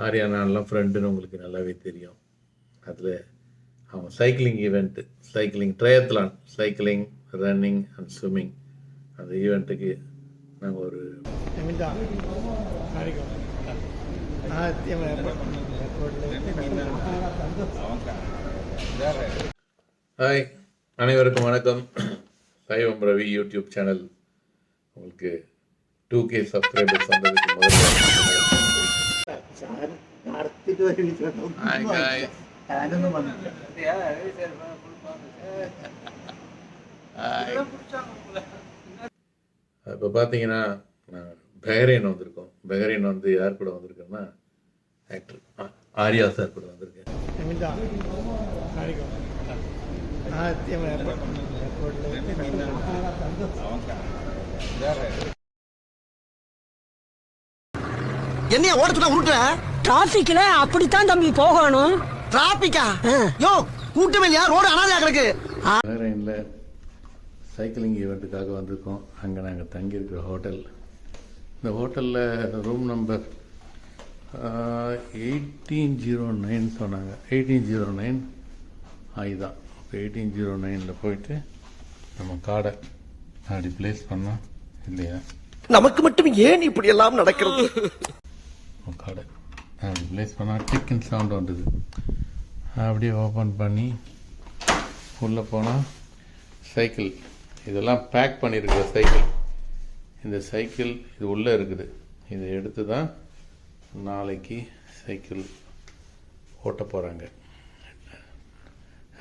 ஆரியானாலாம் ஃப்ரெண்டுன்னு உங்களுக்கு நல்லாவே தெரியும். அதில் அவன் cycling event, cycling ட்ரையத்லான், cycling, running and swimming அந்த ஈவெண்ட்டுக்கு நாங்கள் ஒரு ஹாய், அனைவருக்கும் வணக்கம். சைவம் ரவி யூடியூப் சேனல் உங்களுக்கு 2K சப்ஸ்கிரைபர்ஸ் வந்ததுக்கு முதல்ல இப்போ பார்த்தீங்கன்னா பஹ்ரைன் வந்திருக்கோம். பஹ்ரைன் வந்து யார் கூட வந்திருக்கேன்னா ஆக்டர் ஆர்யா சார் கூட வந்திருக்கேன். என்னைய ஓடத்துல உருட்டுற? டிராபிக்ல அப்படித்தான் தம்பி போகணும். டிராபிக்கா? யோ, கூட்டம் இல்லையா? ரோடு அனாதையா கிடக்கு. பஹ்ரைன்ல சைக்கிளிங் ஈவெண்ட்டுக்காக வந்திருக்கோம். அங்கே நாங்கள் தங்கியிருக்கிற ஹோட்டல். இந்த ஹோட்டலில் ரூம் நம்பர் 1809 சொன்னாங்க. 1809 இதுதான். இப்போ 1809 போயிட்டு நம்ம கார்டை அப்படி பிளேஸ் பண்ணோம் இல்லையா? நமக்கு மட்டும் ஏன் இப்படி எல்லாம் நடக்கிறது? கார்டை அப்படி பிளேஸ் பண்ணால் டிக்கின் சவுண்ட் வந்தது. அப்படியே ஓப்பன் பண்ணி உள்ளே போனால் சைக்கிள் இதெல்லாம் பேக் பண்ணியிருக்கிற சைக்கிள். இந்த சைக்கிள் இது உள்ளே இருக்குது. இதை எடுத்து தான் நாளைக்கு சைக்கிள் ஓட்ட போகிறாங்க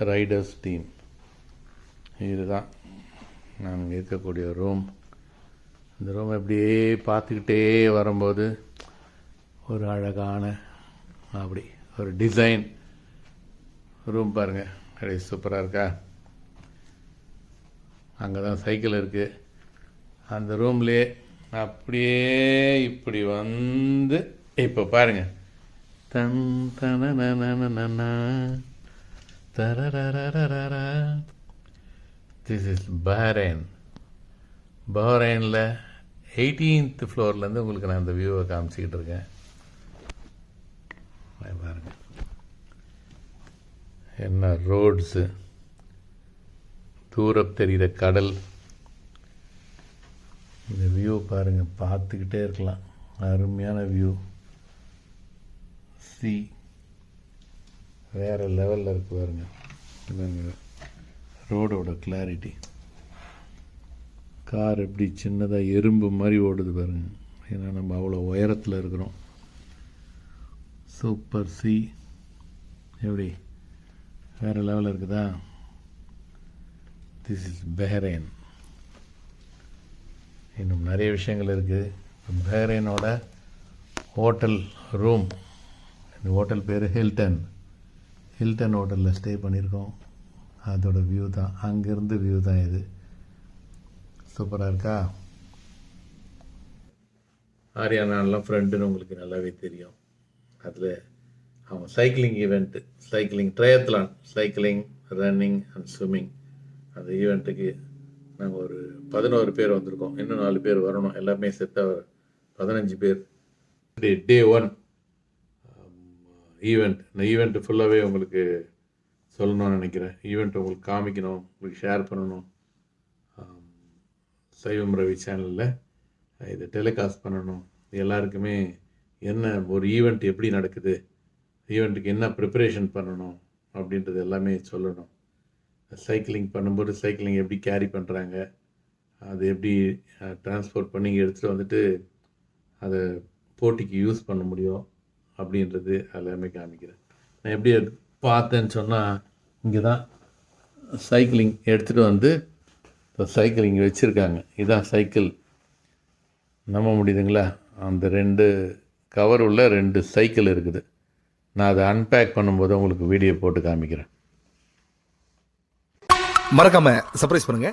ரைடர்ஸ் டீம். இதுதான் நாங்கள் இருக்கக்கூடிய ரூம். இந்த ரூம் அப்படியே பார்த்துக்கிட்டே வரும்போது ஒரு அழகான அப்படி ஒரு டிசைன் ரூம் பாருங்கள். அப்படியே சூப்பராக இருக்கா? அங்கே தான் சைக்கிள் இருக்குது. அந்த ரூம்லேயே அப்படியே இப்படி வந்து இப்போ பாருங்கள். தன் தன தரரரரரரா. This is Bahrain. பஹ்ரைனில் 18th ஃப்ளோர்லேருந்து உங்களுக்கு நான் இந்த வியூவை காமிச்சிக்கிட்டு இருக்கேன். பாருங்க என்ன ரோட்ஸு, தூரம் தெரிகிற கடல். இந்த வியூ பாருங்கள், பார்த்துக்கிட்டே இருக்கலாம். அருமையான வியூ. சி வேறு லெவலில் இருக்கு பாருங்க. ரோடோட கிளாரிட்டி. கார் எப்படி சின்னதாக எறும்பு மாதிரி ஓடுது பாருங்க. ஏன்னா நம்ம அவ்வளோ உயரத்தில் இருக்கிறோம். சூப்பர் சி எப்படி வேறு லெவலில் இருக்குதா? This is Bahrain. இன்னும் நிறைய விஷயங்கள் இருக்குது. பஹ்ரைனோட ஹோட்டல் ரூம். இந்த ஹோட்டல் பேர் ஹில்டன் ஹோட்டலில் ஸ்டே பண்ணியிருக்கோம். அதோட வியூ தான், அங்கேருந்து வியூ தான் இது. சூப்பராக இருக்கா? ஆரியானாலாம் ஃப்ரெண்டுன்னு உங்களுக்கு நல்லாவே தெரியும். அதில் அவன் cycling event, cycling ட்ரையத்லான், cycling, running and swimming அந்த ஈவெண்ட்டுக்கு நாங்கள் ஒரு 11 பேர் வந்திருக்கோம். இன்னும் 4 பேர் வரணும். எல்லாமே செட்டாக 15 பேர். டே 1 ஈவெண்ட். இந்த ஈவெண்ட்டு ஃபுல்லாகவே உங்களுக்கு சொல்லணும்னு நினைக்கிறேன். ஈவெண்ட் உங்களுக்கு காமிக்கணும், உங்களுக்கு ஷேர் பண்ணணும். சைவம் ரவி சேனலில் இதை டெலிகாஸ்ட் பண்ணணும். எல்லாருக்குமே என்ன ஒரு ஈவெண்ட் எப்படி நடக்குது, ஈவெண்ட்டுக்கு என்ன ப்ரிப்பரேஷன் பண்ணணும் அப்படின்றது எல்லாமே சொல்லணும். சைக்கிளிங் பண்ணும்போது சைக்கிளிங் எப்படி கேரி பண்ணுறாங்க, அது எப்படி டிரான்ஸ்போர்ட் பண்ணி எடுத்துகிட்டு வந்துட்டு அதை போட்டிக்கு யூஸ் பண்ண முடியும் அப்படின்றது எல்லாமே காமிக்கிறேன். நான் எப்படி பார்த்தேன்னு சொன்னால், இங்கே தான் சைக்கிளிங் எடுத்துகிட்டு வந்து இப்போ சைக்கிளிங் வச்சுருக்காங்க. இதுதான் சைக்கிள். நம்ப முடியுதுங்களா? அந்த 2 கவர் உள்ள 2 சைக்கிள் இருக்குது. நான் அதை அன்பேக் பண்ணும்போது உங்களுக்கு வீடியோ போட்டு காமிக்கிறேன். மறக்காம சர்ப்ரைஸ் பண்ணுங்க.